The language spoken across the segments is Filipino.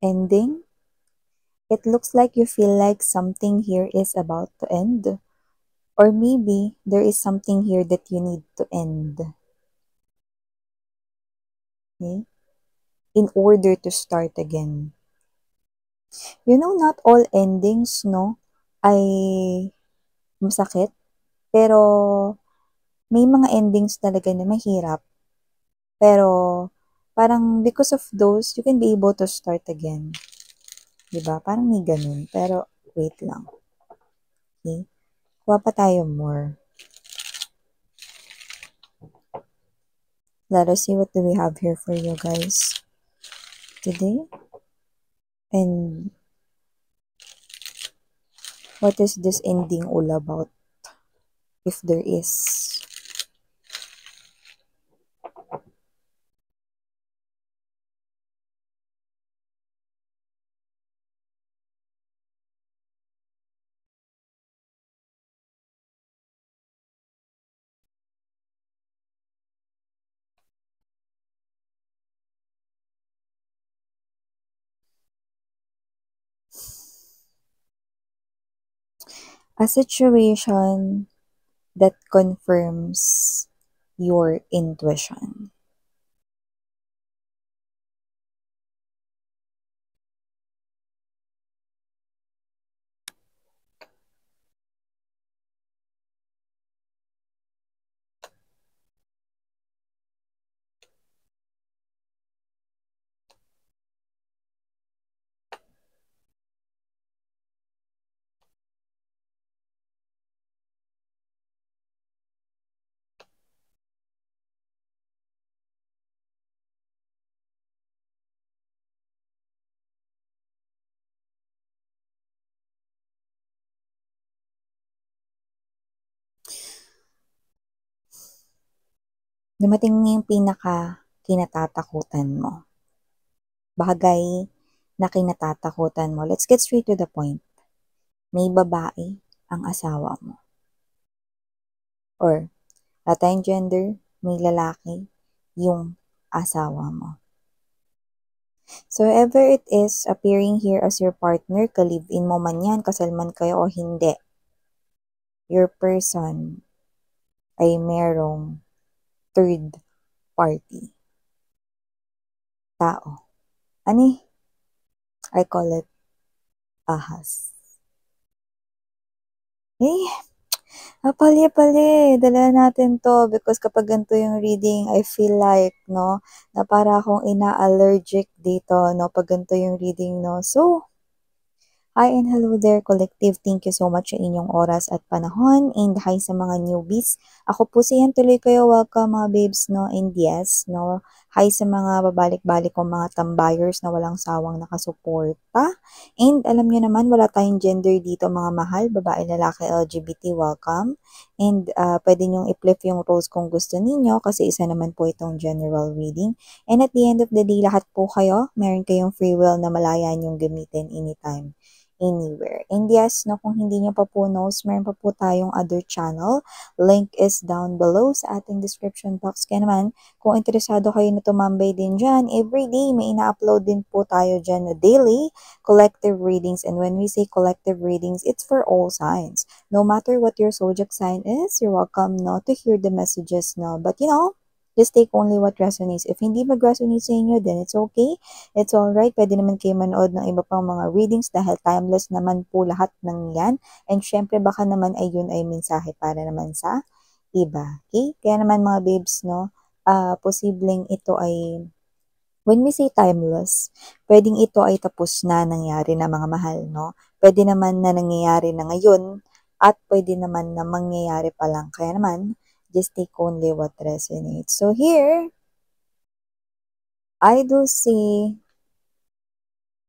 ending? It looks like you feel like something here is about to end. Or maybe there is something here that you need to end. Okay? In order to start again. You know, not all endings, no, ay masakit. Pero may mga endings talaga na mahirap. Pero parang because of those, you can be able to start again. Diba? Parang may ganun. Pero wait lang. Okay? Kuha pa tayo more. Let us see what do we have here for you guys today. And what is this ending all about? If there is. A situation that confirms your intuition. Dumating na yung pinaka kinatatakutan mo. Bagay na kinatatakutan mo. Let's get straight to the point. May babae ang asawa mo. Or, latang gender, may lalaki yung asawa mo. So, ever it is appearing here as your partner, ka-live-in mo man yan, kasal man kayo o hindi, your person ay merong third party. Tao. Ani? I call it ahas. Eh, pali, dala natin to because kapag ganito yung reading, I feel like, no, na para akong ina-allergic dito, no, pag ganito yung reading, no. So, hi and hello there, collective. Thank you so much sa inyong oras at panahon. And hi sa mga newbies. Ako po si Yan, tuloy kayo. Welcome mga babes, no? And yes, no? Hi sa mga babalik-balik kong mga tambayers na walang sawang nakasuporta. And alam nyo naman, wala tayong gender dito mga mahal. Babae, lalaki, LGBT, welcome. And pwede nyong i-flip yung roles kung gusto ninyo kasi isa naman po itong general reading. And at the end of the day, lahat po kayo, meron kayong free will na malaya nyong gamitin anytime, anywhere. And yes, no, kung hindi nyo pa po knows, meron pa po tayong other channel. Link is down below sa ating description box. Kaya naman, kung interesado kayo na tumambay din dyan, everyday may ina-upload din po tayo dyan na daily collective readings. And when we say collective readings, it's for all signs. No matter what your zodiac sign is, you're welcome, no, to hear the messages, no. But you know, just take only what resonates. If hindi mag-resonate sa inyo, then it's okay. It's alright. Pwede naman kayo manood ng iba pang mga readings dahil timeless naman po lahat ng yan. And syempre, baka naman ay yun ay mensahe para naman sa iba. Okay? Kaya naman mga babes, no, posibleng ito ay, when we say timeless, pwedeng ito ay tapos na nangyari na mga mahal, no? Pwede naman na nangyayari na ngayon at pwede naman na mangyayari pa lang. Kaya naman, just take only what resonates. So here, I do see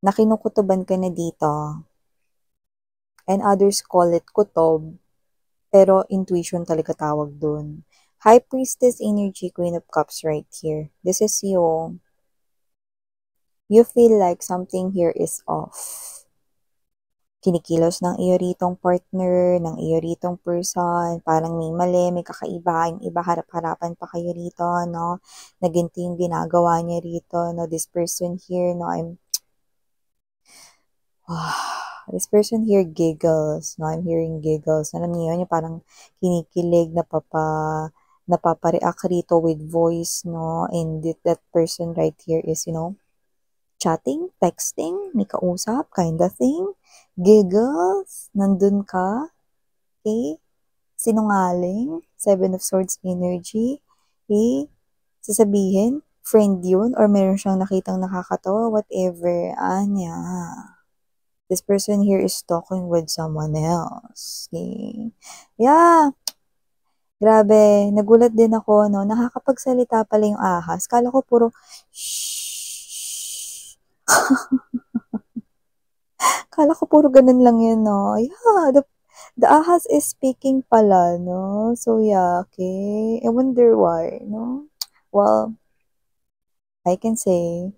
na kinukutuban ka na dito. And others call it kutob, pero intuition talaga tawag dun. High Priestess energy, Queen of Cups right here. This is you. You feel like something here is off. Kinikilos ng iyo ritong partner, ng iyo ritong person, parang may mali, may kakaiba, yung iba harap-harapan pa kayo rito, no? Naginti yung ginagawa niya rito, no? This person here, no? This person here giggles, no? I'm hearing giggles. Alam niyo yun, yung parang kinikilig, napapa-react rito with voice, no? And that person right here is, chatting, texting, may kausap, kind of thing. Giggles, nandun ka, okay? Sinungaling, Seven of Swords energy, okay? Sasabihin, friend yun, or meron siyang nakitang nakakatawa, whatever, anya. This person here is talking with someone else. Okay? Yeah, grabe. Nagulat din ako, no? Nakakapagsalita pala yung ahas. Kala ko puro, shh. Kala ko puro ganun lang yun, no? Yeah, the ahas is speaking pala, no? So, yeah, okay. I wonder why, no? Well, I can say,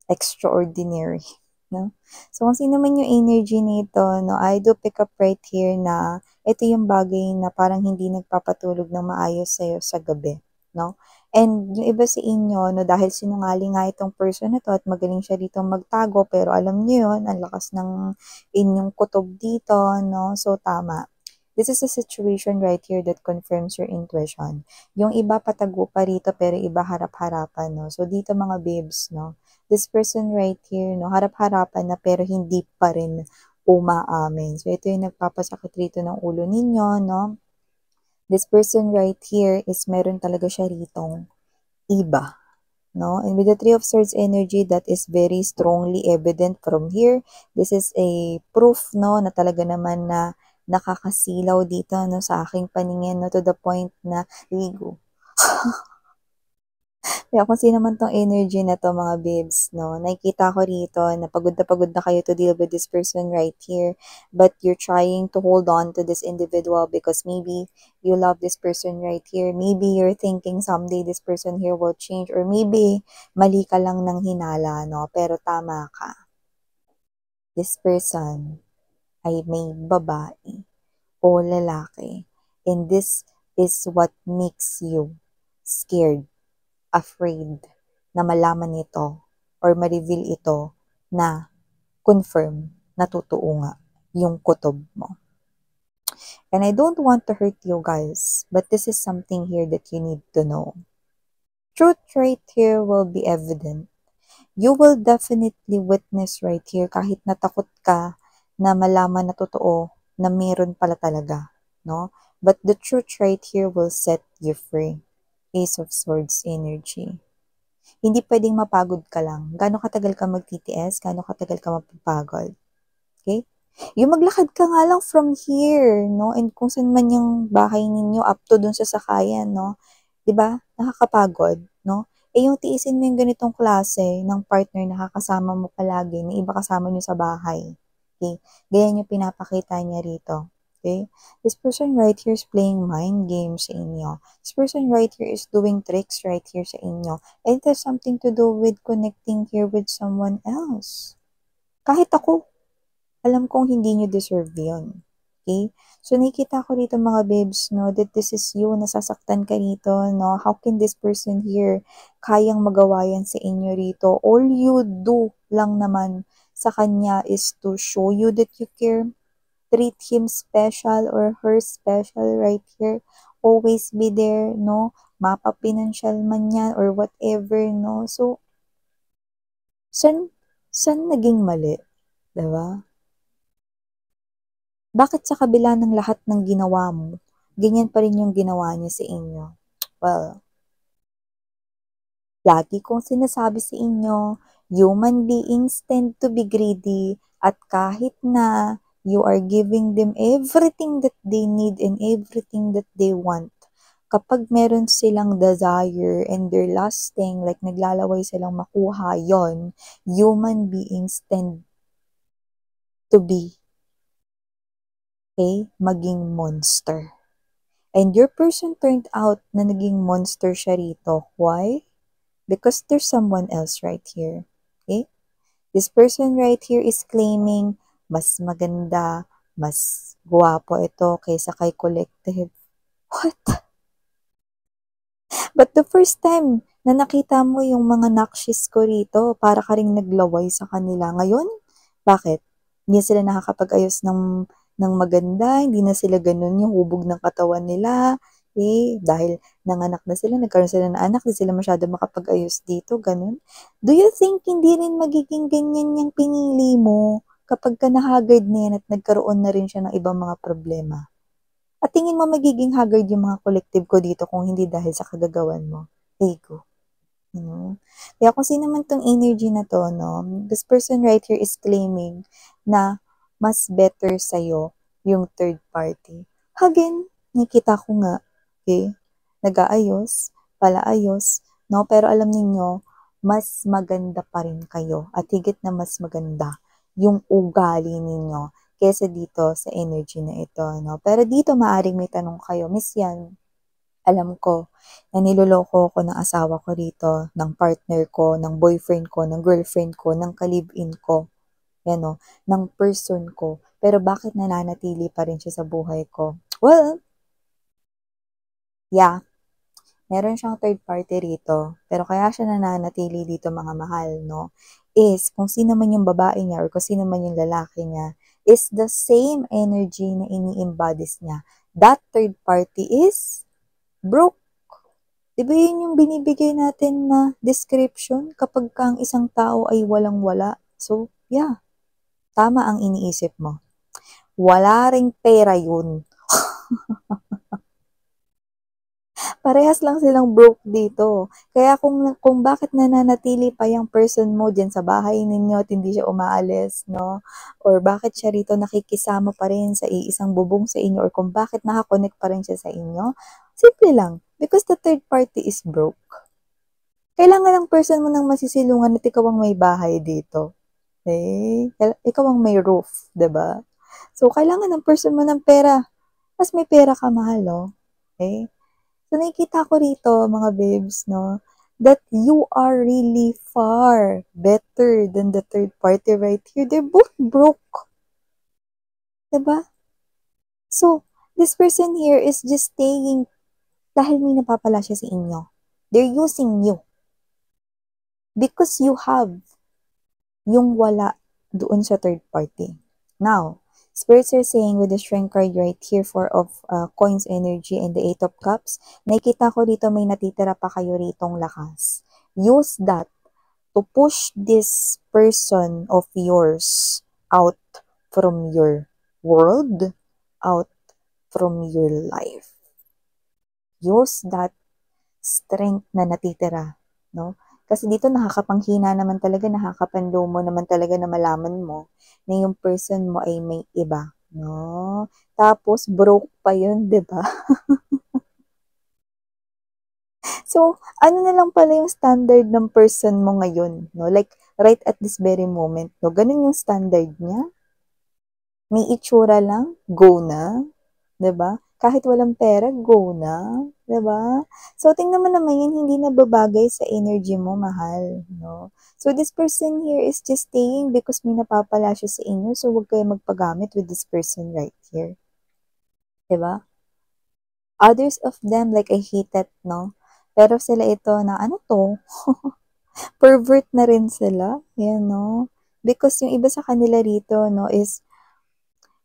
extraordinary. No? So, kung sino man yung energy nito, no, I do pick up right here na ito yung bagay na parang hindi nagpapatulog ng maayos sa'yo sa gabi. No? And yung iba sa inyo, no, dahil sinungaling nga itong person na to at magaling siya dito magtago, pero alam niyo yun, ang lakas ng inyong kutob dito, no? So, tama. This is a situation right here that confirms your intuition. Yung iba patago pa rito, pero iba harap-harapan, no? So, dito mga babes, no? This person right here, no, harap-harapan na pero hindi pa rin umaamin. So, ito yung nagpapasakit rito ng ulo ninyo, no? This person right here is meron talaga siya ritong iba, no? And with the Three of Swords energy, that is very strongly evident from here. This is a proof, no, na talaga naman na nakakasilaw dito, no, sa aking paningin, no, to the point na ligo. Kaya kung sino man tong energy na to mga babes, no, nakikita ko rito na pagod na kayo to deal with this person right here, but you're trying to hold on to this individual because maybe you love this person right here, maybe you're thinking someday this person here will change, or maybe mali ka lang ng hinala, no, pero tama ka. This person ay may babae o lalaki, and this is what makes you scared, afraid na malaman ito or ma-reveal ito na confirm na totoo nga yung kutob mo. And I don't want to hurt you guys, but this is something here that you need to know. Truth right here will be evident. You will definitely witness right here kahit natakot ka na malaman na totoo na meron pala talaga, no? But the truth right here will set you free. Ace of Swords energy. Hindi pwedeng mapagod ka lang. Gano'ng katagal ka magtitiis, gano'ng katagal ka mapapagod. Okay? Yung maglakad ka nga lang from here, no? And kung saan man yung bahay ninyo, up to dun sa sakayan, no? 'Di ba? Nakakapagod, no? Eh yung tiisin mo yung ganitong klase ng partner na kakasama mo palagi, na iba kasama nyo sa bahay. Okay? Ganyan yung pinapakita niya rito. Okay? This person right here is playing mind games sa inyo. This person right here is doing tricks right here sa inyo. And it has something to do with connecting here with someone else. Kahit ako, alam kong hindi nyo deserve yun. Okay? So, nakikita ko dito mga babes, no, that this is you, nasasaktan ka rito, no? How can this person here kayang magawa yan sa inyo rito? All you do lang naman sa kanya is to show you that you care, treat him special or her special right here. Always be there, no? Mapa-financial man yan or whatever, no? So, saan naging mali? Diba? Bakit sa kabila ng lahat ng ginawa mo, ganyan pa rin yung ginawa niya sa inyo? Well, lagi kong sinasabi sa inyo, human beings tend to be greedy, at kahit na you are giving them everything that they need and everything that they want, kapag meron silang desire and they're lasting, like naglalaway silang makuha yon, human beings tend to be maging monster. And your person turned out na naging monster siya rito. Why? Because there's someone else right here. Okay? This person right here is claiming mas maganda, mas guwapo ito kaysa kay Collective. What? But the first time na nakita mo yung mga nakshis ko rito, para ka ring naglaway sa kanila. Ngayon, bakit? Hindi sila nakakapag-ayos ng maganda, hindi na sila ganun yung hubog ng katawan nila. Dahil nanganak na sila, nagkaroon sila ng anak, di sila masyado makapag-ayos dito, ganun. Do you think hindi rin magiging ganyan yung pinili mo kapag ka na-haggard na yan at nagkaroon na rin siya ng ibang mga problema? At tingin mo magiging haggard yung mga collective ko dito kung hindi dahil sa kagagawan mo? Ego. Kaya kung sino man tong energy na to, no, this person right here is claiming na mas better sa'yo yung third party. Again, nakita ko nga, okay, nag-aayos, palaayos, no, pero alam ninyo, mas maganda pa rin kayo at higit na mas maganda yung ugali ninyo kesa dito sa energy na ito, no. Pero dito maaring may tanong kayo, Miss Yan, alam ko na niloloko ko ng asawa ko rito, ng partner ko, ng boyfriend ko, ng girlfriend ko, ng ka-live-in ko, yan o, ng person ko. Pero bakit nananatili pa rin siya sa buhay ko? Well, yeah, meron siyang third party rito. Pero kaya siya nananatili dito mga mahal, no? Is kung sino man yung babae niya or kung sino man yung lalaki niya, is the same energy na ini-embodies niya. That third party is broke. Di ba yun yung binibigay natin na description kapag ka ang isang tao ay walang-wala? So, yeah, tama ang iniisip mo. Wala ring pera yun. Parehas lang silang broke dito. Kaya kung bakit nananatili pa yung person mo dyan sa bahay ninyo at hindi siya umaalis, no? Or bakit siya rito nakikisama pa rin sa iisang bubong sa inyo or kung bakit nakakonect pa rin siya sa inyo, simple lang. Because the third party is broke. Kailangan ng person mo ng masisilungan at ikaw ang may bahay dito. Okay? Ikaw ang may roof, 'di ba? So, kailangan ng person mo ng pera. Mas may pera ka, mahal, oh. Okay? So, nakikita ko rito, mga babes, no, that you are really far better than the third party right here. They're both broke. 'Di ba? So, this person here is just staying dahil may napapala siya sa inyo. They're using you. Because you have yung wala doon sa third party. Now, spirits are saying with the strength card right here, 4 of coins energy and the 8 of cups, nakikita ko dito may natitira pa kayo ritong lakas. Use that to push this person of yours out from your world, out from your life. Use that strength na natitira, no? Kasi dito nakakapanghina naman talaga, nakakapanlo mo naman talaga na malaman mo na yung person mo ay may iba, no? Tapos broke pa yun, 'di ba? So, ano na lang pala yung standard ng person mo ngayon, no? Like right at this very moment, no? Ganun yung standard niya. May itsura lang, go na, 'di ba? Kahit walang pera, go na, 'di ba? So, tingnan mo naman yan, hindi na babagay sa energy mo, mahal, no? So, this person here is just staying because may napapala siya sa inyo, so huwag kayo magpagamit with this person right here. 'Di ba? Others of them, like, I hate it, no? Pero sila ito na, ano to? Pervert na rin sila, yan, no? Because yung iba sa kanila rito, no, is,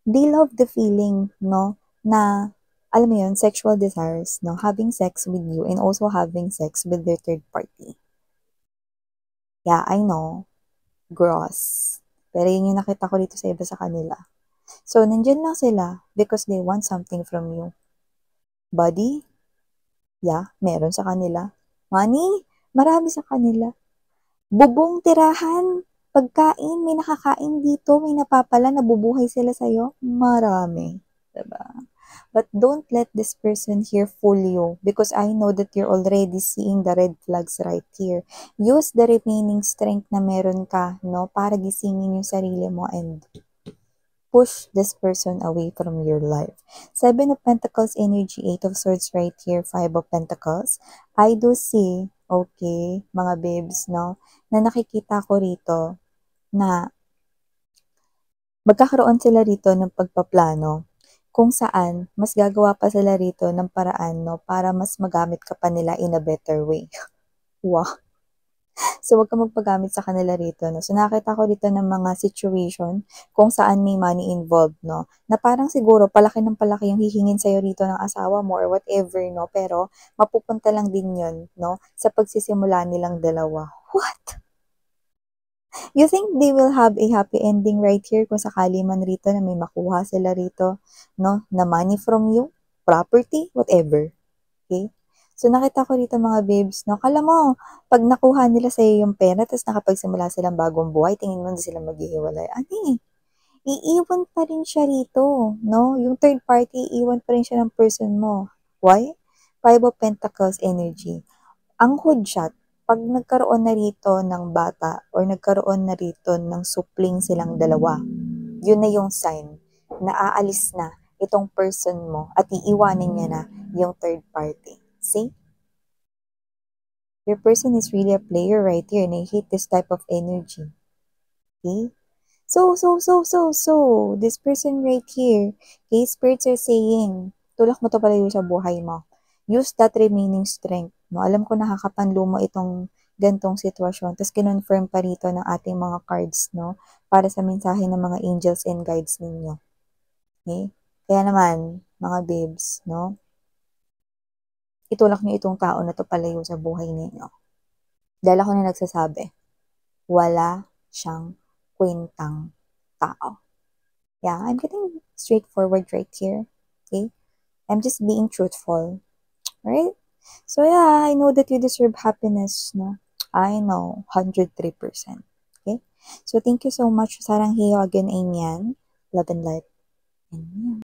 they love the feeling, no, na, alam mo yun, sexual desires, no, having sex with you and also having sex with their third party. Yeah, I know, gross. Pero yun yung nakita ko dito sa iba sa kanila. So, nandyan lang sila because they want something from you. Body? Yeah, meron sa kanila. Money? Marami sa kanila. Bubong, tirahan, pagkain, may nakakain dito, may napapala, nabubuhay sila sa'yo. Marami. Diba? But don't let this person here fool you because I know that you're already seeing the red flags right here. Use the remaining strength na meron ka, no, para gisingin yung sarili mo and push this person away from your life. 7 of Pentacles energy, 8 of Swords right here, 5 of Pentacles. I do see, okay, mga babes, no, na nakikita ko rito na magkakaroon sila rito ng pagpaplano kung saan mas gagawa pa sila rito ng paraan, no, para mas magamit ka pa nila in a better way. Wow. So, wag kang magpagamit sa kanila rito, no? So, nakita ko dito ng mga situation kung saan may money involved, no? Na parang siguro palaki ng palaki yung hihingin sa'yo rito ng asawa mo or whatever, no? Pero, mapupunta lang din yun, no? Sa pagsisimula nilang dalawa. What? You think they will have a happy ending right here kung sakali man rito na may makuha sila rito, no? Na money from you, property, whatever. Okay? So, nakita ko dito mga babes, no? Kala mo, pag nakuha nila sa'yo yung pera, tapos nakapagsimula silang bagong buhay, tingin mo hindi sila maghihiwalay. Ani, iiwan pa rin siya rito, no? Yung third party, iiwan pa rin siya ng person mo. Why? Five of Pentacles energy. Ang hudyat, pag nagkaroon na rito ng bata or nagkaroon na rito ng supling silang dalawa, yun na yung sign na aalis na itong person mo at iiwanin niya na yung third party. See? Your person is really a player right here and I hate this type of energy. Okay? So, this person right here, okay, spirits are saying, tulak mo to palayo sa buhay mo. Use that remaining strength. No? Alam ko nakakapanlo mo itong gantong sitwasyon. Tapos kinonfirm pa rito ng ating mga cards, no? Para sa mensahe ng mga angels and guides ninyo. Okay? Kaya naman, mga babes, no? Itulak niyo itong tao na to palayo sa buhay ninyo. Dahil ako na nagsasabi, wala siyang kwentang tao. Yeah, I'm getting straightforward right here. Okay? I'm just being truthful. Right? So yeah, I know that you deserve happiness, no? I know, 103%. Okay? So thank you so much. Sarang hiyo again, Amen. Love and light. Amen.